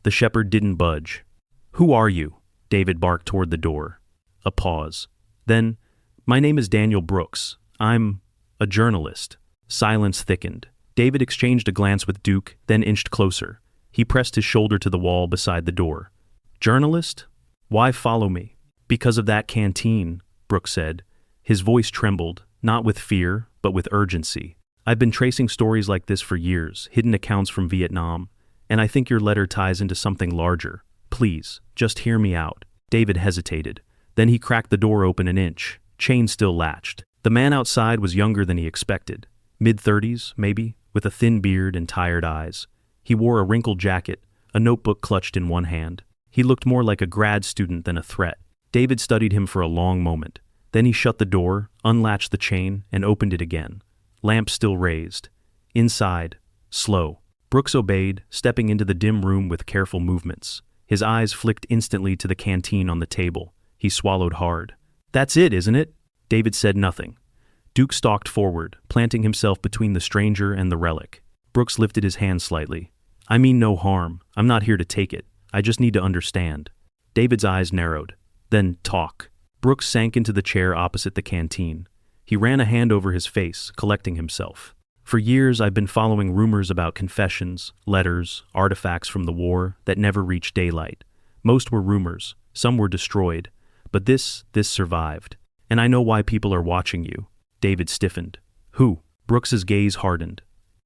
The shepherd didn't budge. "Who are you?" David barked toward the door. A pause. Then, "My name is Daniel Brooks. I'm a journalist." Silence thickened. David exchanged a glance with Duke, then inched closer. He pressed his shoulder to the wall beside the door. "Journalist? Why follow me?" "Because of that canteen," Brooks said. His voice trembled, not with fear, but with urgency. "I've been tracing stories like this for years, hidden accounts from Vietnam, and I think your letter ties into something larger. Please, just hear me out." David hesitated. Then he cracked the door open an inch, chain still latched. The man outside was younger than he expected. Mid-30s, maybe, with a thin beard and tired eyes. He wore a wrinkled jacket, a notebook clutched in one hand. He looked more like a grad student than a threat. David studied him for a long moment. Then he shut the door, unlatched the chain, and opened it again. Lamp still raised. Inside, slow. Brooks obeyed, stepping into the dim room with careful movements. His eyes flicked instantly to the canteen on the table. He swallowed hard. That's it, isn't it? David said nothing. Duke stalked forward, planting himself between the stranger and the relic. Brooks lifted his hand slightly. I mean no harm. I'm not here to take it. I just need to understand. David's eyes narrowed. Then talk. Brooks sank into the chair opposite the canteen. He ran a hand over his face, collecting himself. For years I've been following rumors about confessions, letters, artifacts from the war that never reached daylight. Most were rumors, some were destroyed, but this survived. And I know why people are watching you. David stiffened. Who? Brooks's gaze hardened.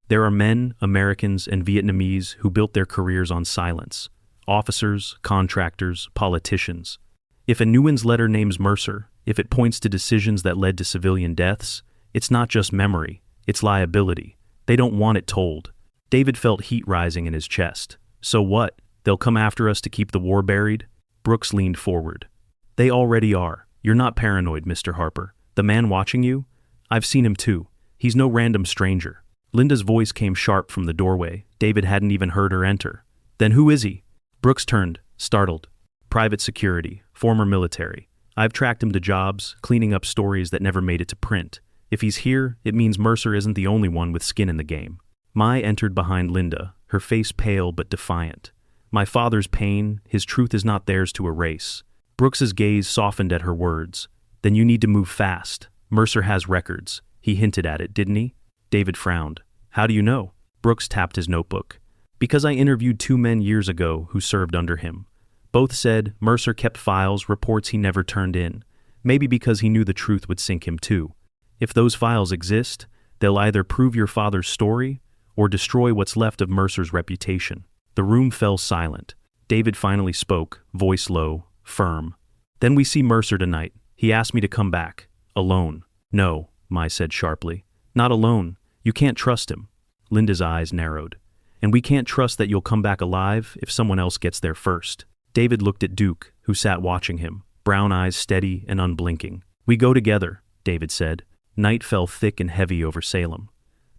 There are men, Americans, and Vietnamese who built their careers on silence. Officers, contractors, politicians. If a Nguyen's letter names Mercer, if it points to decisions that led to civilian deaths, it's not just memory, it's liability. They don't want it told. David felt heat rising in his chest. So what? They'll come after us to keep the war buried? Brooks leaned forward. They already are. You're not paranoid, Mr. Harper. The man watching you? I've seen him too. He's no random stranger. Linda's voice came sharp from the doorway. David hadn't even heard her enter. Then who is he? Brooks turned, startled. Private security, former military. I've tracked him to jobs, cleaning up stories that never made it to print. If he's here, it means Mercer isn't the only one with skin in the game. Mai entered behind Linda, her face pale but defiant. My father's pain, his truth is not theirs to erase. Brooks's gaze softened at her words. Then you need to move fast. Mercer has records. He hinted at it, didn't he? David frowned. How do you know? Brooks tapped his notebook. Because I interviewed 2 men years ago who served under him. Both said Mercer kept files, reports he never turned in. Maybe because he knew the truth would sink him too. If those files exist, they'll either prove your father's story or destroy what's left of Mercer's reputation. The room fell silent. David finally spoke, voice low, firm. Then we see Mercer tonight. He asked me to come back. Alone. No, Mai said sharply. Not alone. You can't trust him. Linda's eyes narrowed. And we can't trust that you'll come back alive if someone else gets there first. David looked at Duke, who sat watching him, brown eyes steady and unblinking. We go together, David said. Night fell thick and heavy over Salem.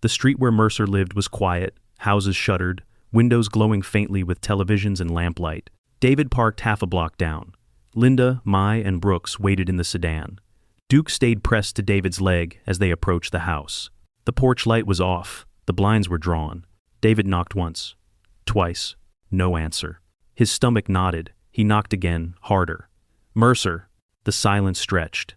The street where Mercer lived was quiet, houses shuttered, windows glowing faintly with televisions and lamplight. David parked half a block down. Linda, Mai, and Brooks waited in the sedan. Duke stayed pressed to David's leg as they approached the house. The porch light was off. The blinds were drawn. David knocked once. Twice. No answer. His stomach knotted. He knocked again, harder. Mercer. The silence stretched.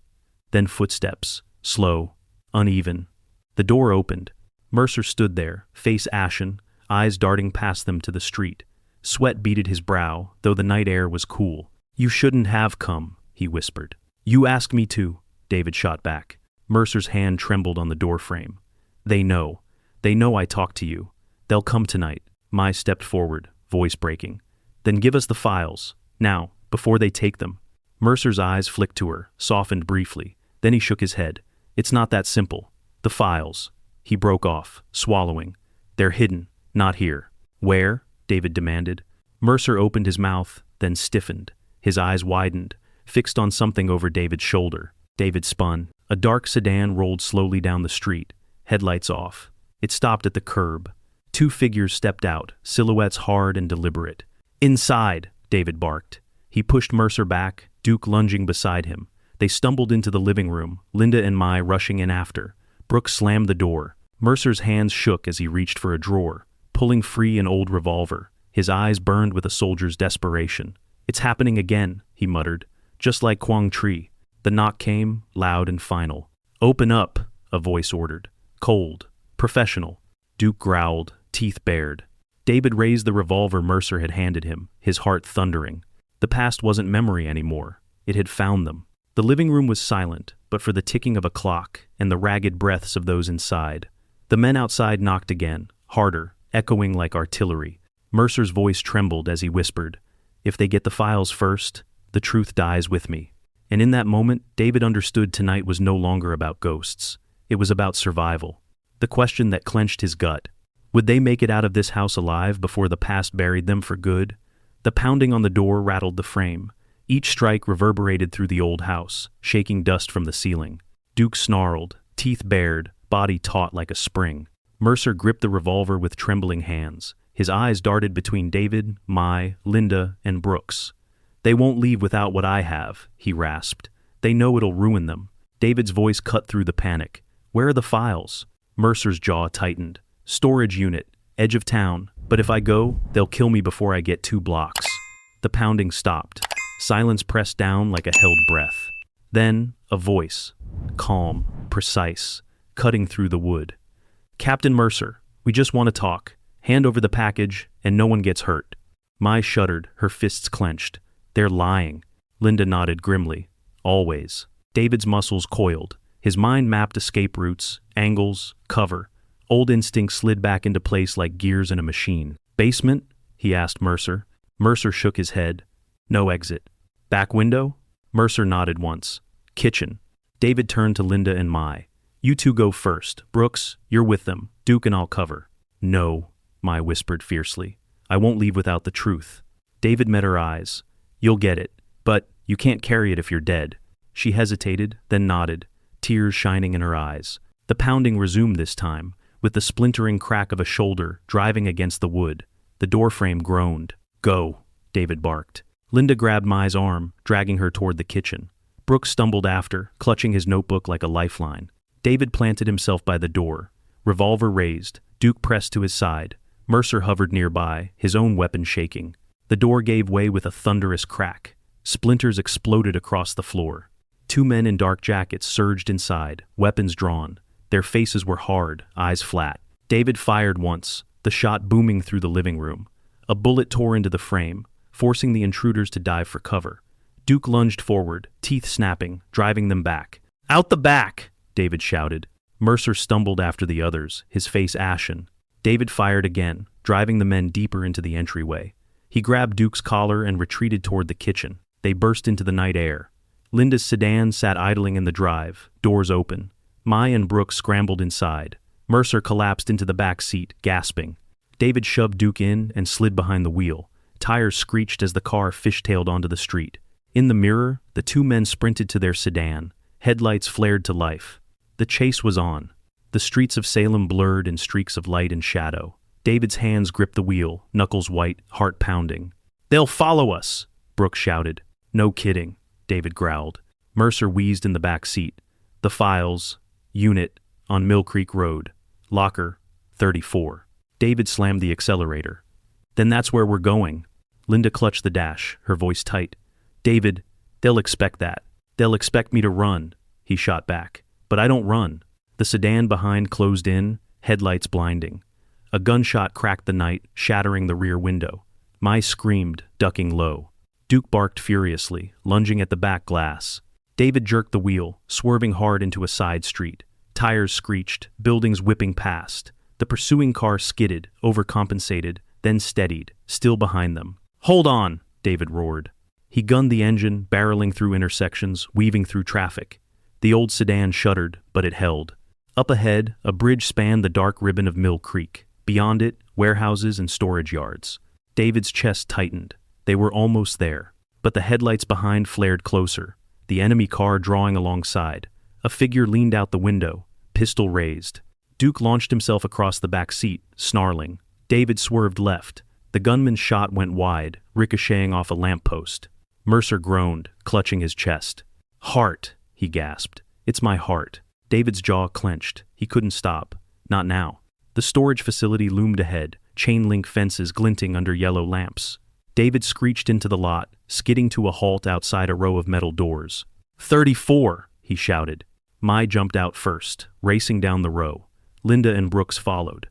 Then footsteps. Slow. Uneven. The door opened. Mercer stood there, face ashen, eyes darting past them to the street. Sweat beaded his brow, though the night air was cool. You shouldn't have come, he whispered. You asked me to, David shot back. Mercer's hand trembled on the doorframe. They know. They know I talked to you. They'll come tonight. Mai stepped forward, voice breaking. Then give us the files. Now, before they take them. Mercer's eyes flicked to her, softened briefly. Then he shook his head. It's not that simple. The files. He broke off, swallowing. They're hidden, not here. Where? David demanded. Mercer opened his mouth, then stiffened. His eyes widened, fixed on something over David's shoulder. David spun. A dark sedan rolled slowly down the street, headlights off. It stopped at the curb. 2 figures stepped out, silhouettes hard and deliberate. Inside, David barked. He pushed Mercer back, Duke lunging beside him. They stumbled into the living room, Linda and Mai rushing in after. Brooks slammed the door. Mercer's hands shook as he reached for a drawer, pulling free an old revolver. His eyes burned with a soldier's desperation. It's happening again, he muttered, just like Quang Tri. The knock came, loud and final. Open up, a voice ordered. Cold. Professional. Duke growled, teeth bared. David raised the revolver Mercer had handed him, his heart thundering. The past wasn't memory anymore. It had found them. The living room was silent, but for the ticking of a clock and the ragged breaths of those inside. The men outside knocked again, harder, echoing like artillery. Mercer's voice trembled as he whispered, If they get the files first, the truth dies with me. And in that moment, David understood tonight was no longer about ghosts. It was about survival. The question that clenched his gut. Would they make it out of this house alive before the past buried them for good? The pounding on the door rattled the frame. Each strike reverberated through the old house, shaking dust from the ceiling. Duke snarled, teeth bared, body taut like a spring. Mercer gripped the revolver with trembling hands. His eyes darted between David, Mai, Linda, and Brooks. They won't leave without what I have, he rasped. They know it'll ruin them. David's voice cut through the panic. Where are the files? Mercer's jaw tightened. Storage unit, edge of town. But if I go, they'll kill me before I get 2 blocks. The pounding stopped. Silence pressed down like a held breath. Then, a voice. Calm, precise, cutting through the wood. Captain Mercer, we just want to talk. Hand over the package, and no one gets hurt. Mai shuddered, her fists clenched. They're lying. Linda nodded grimly. Always. David's muscles coiled. His mind mapped escape routes, angles, cover. Old instincts slid back into place like gears in a machine. Basement? He asked Mercer. Mercer shook his head. No exit. Back window? Mercer nodded once. Kitchen. David turned to Linda and Mai. You two go first. Brooks, you're with them. Duke and I'll cover. No, Mai whispered fiercely. I won't leave without the truth. David met her eyes. You'll get it, but you can't carry it if you're dead. She hesitated, then nodded, tears shining in her eyes. The pounding resumed this time, with the splintering crack of a shoulder driving against the wood. The doorframe groaned. Go, David barked. Linda grabbed Mai's arm, dragging her toward the kitchen. Brooks stumbled after, clutching his notebook like a lifeline. David planted himself by the door. Revolver raised, Duke pressed to his side. Mercer hovered nearby, his own weapon shaking. The door gave way with a thunderous crack. Splinters exploded across the floor. 2 men in dark jackets surged inside, weapons drawn. Their faces were hard, eyes flat. David fired once, the shot booming through the living room. A bullet tore into the frame, forcing the intruders to dive for cover. Duke lunged forward, teeth snapping, driving them back. Out the back! David shouted. Mercer stumbled after the others, his face ashen. David fired again, driving the men deeper into the entryway. He grabbed Duke's collar and retreated toward the kitchen. They burst into the night air. Linda's sedan sat idling in the drive, doors open. Mai and Brooks scrambled inside. Mercer collapsed into the back seat, gasping. David shoved Duke in and slid behind the wheel. Tires screeched as the car fishtailed onto the street. In the mirror, the 2 men sprinted to their sedan. Headlights flared to life. The chase was on. The streets of Salem blurred in streaks of light and shadow. David's hands gripped the wheel, knuckles white, heart pounding. They'll follow us, Brooks shouted. No kidding, David growled. Mercer wheezed in the back seat. The files, unit, on Mill Creek Road. Locker, 34. David slammed the accelerator. Then that's where we're going. Linda clutched the dash, her voice tight. David, they'll expect that. They'll expect me to run, he shot back. But I don't run. The sedan behind closed in, headlights blinding. A gunshot cracked the night, shattering the rear window. Mai screamed, ducking low. Duke barked furiously, lunging at the back glass. David jerked the wheel, swerving hard into a side street. Tires screeched, buildings whipping past. The pursuing car skidded, overcompensated, then steadied, still behind them. Hold on, David roared. He gunned the engine, barreling through intersections, weaving through traffic. The old sedan shuddered, but it held. Up ahead, a bridge spanned the dark ribbon of Mill Creek. Beyond it, warehouses and storage yards. David's chest tightened. They were almost there. But the headlights behind flared closer, the enemy car drawing alongside. A figure leaned out the window, pistol raised. Duke launched himself across the back seat, snarling. David swerved left. The gunman's shot went wide, ricocheting off a lamppost. Mercer groaned, clutching his chest. Heart, he gasped. It's my heart. David's jaw clenched. He couldn't stop. Not now. The storage facility loomed ahead, chain-link fences glinting under yellow lamps. David screeched into the lot, skidding to a halt outside a row of metal doors. 34, he shouted. Mai jumped out first, racing down the row. Linda and Brooks followed.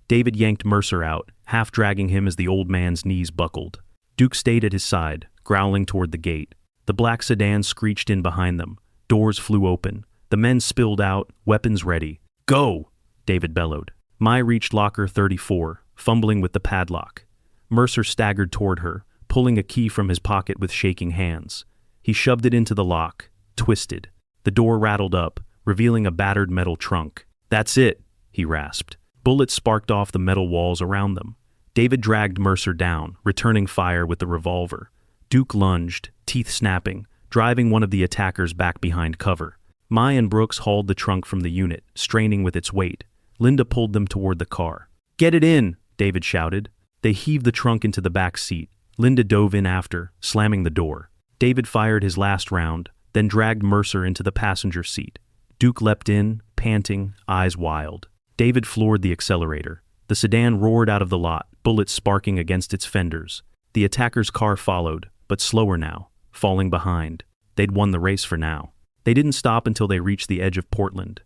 David yanked Mercer out, half dragging him as the old man's knees buckled. Duke stayed at his side, growling toward the gate. The black sedan screeched in behind them. Doors flew open. The men spilled out, weapons ready. Go! David bellowed. Mai reached locker 34, fumbling with the padlock. Mercer staggered toward her, pulling a key from his pocket with shaking hands. He shoved it into the lock, twisted. The door rattled up, revealing a battered metal trunk. That's it, he rasped. Bullets sparked off the metal walls around them. David dragged Mercer down, returning fire with the revolver. Duke lunged, teeth snapping, driving one of the attackers back behind cover. Mai and Brooks hauled the trunk from the unit, straining with its weight. Linda pulled them toward the car. Get it in, David shouted. They heaved the trunk into the back seat. Linda dove in after, slamming the door. David fired his last round, then dragged Mercer into the passenger seat. Duke leapt in, panting, eyes wild. David floored the accelerator. The sedan roared out of the lot, bullets sparking against its fenders. The attacker's car followed, but slower now, falling behind. They'd won the race for now. They didn't stop until they reached the edge of Portland.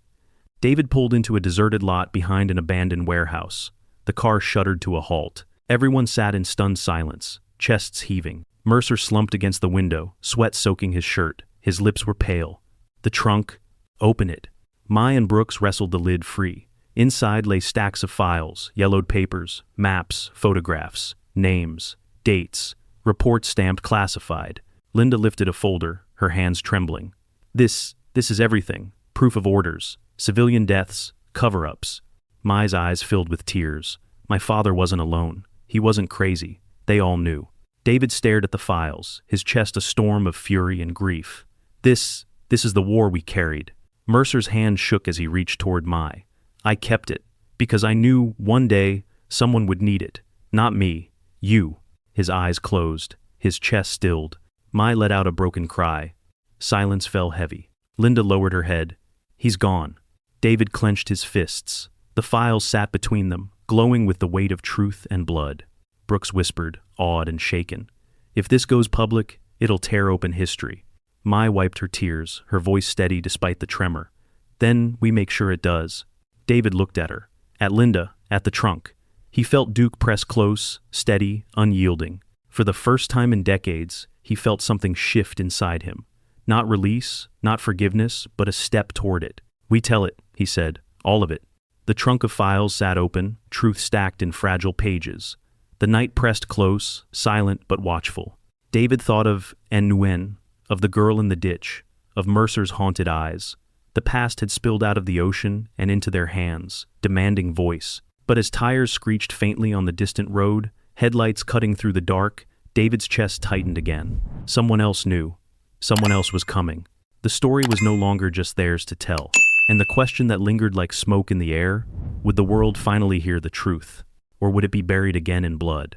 David pulled into a deserted lot behind an abandoned warehouse. The car shuddered to a halt. Everyone sat in stunned silence, chests heaving. Mercer slumped against the window, sweat soaking his shirt. His lips were pale. The trunk. Open it. Mai and Brooks wrestled the lid free. Inside lay stacks of files, yellowed papers, maps, photographs, names, dates, reports stamped classified. Linda lifted a folder, her hands trembling. This is everything. Proof of orders, civilian deaths, cover-ups. Mai's eyes filled with tears. My father wasn't alone. He wasn't crazy. They all knew. David stared at the files, his chest a storm of fury and grief. This is the war we carried. Mercer's hand shook as he reached toward Mai. I kept it, because I knew one day someone would need it. Not me. You. His eyes closed, his chest stilled. Mai let out a broken cry. Silence fell heavy. Linda lowered her head. He's gone. David clenched his fists. The files sat between them, glowing with the weight of truth and blood. Brooks whispered, awed and shaken. If this goes public, it'll tear open history. Mai wiped her tears, her voice steady despite the tremor. Then we make sure it does. David looked at her, at Linda, at the trunk. He felt Duke press close, steady, unyielding. For the first time in decades, he felt something shift inside him. Not release, not forgiveness, but a step toward it. We tell it, he said, all of it. The trunk of files sat open, truth stacked in fragile pages. The night pressed close, silent but watchful. David thought of Nguyen, of the girl in the ditch, of Mercer's haunted eyes. The past had spilled out of the ocean and into their hands, demanding voice. But as tires screeched faintly on the distant road, headlights cutting through the dark, David's chest tightened again. Someone else knew. Someone else was coming. The story was no longer just theirs to tell. And the question that lingered like smoke in the air, would the world finally hear the truth? Or would it be buried again in blood?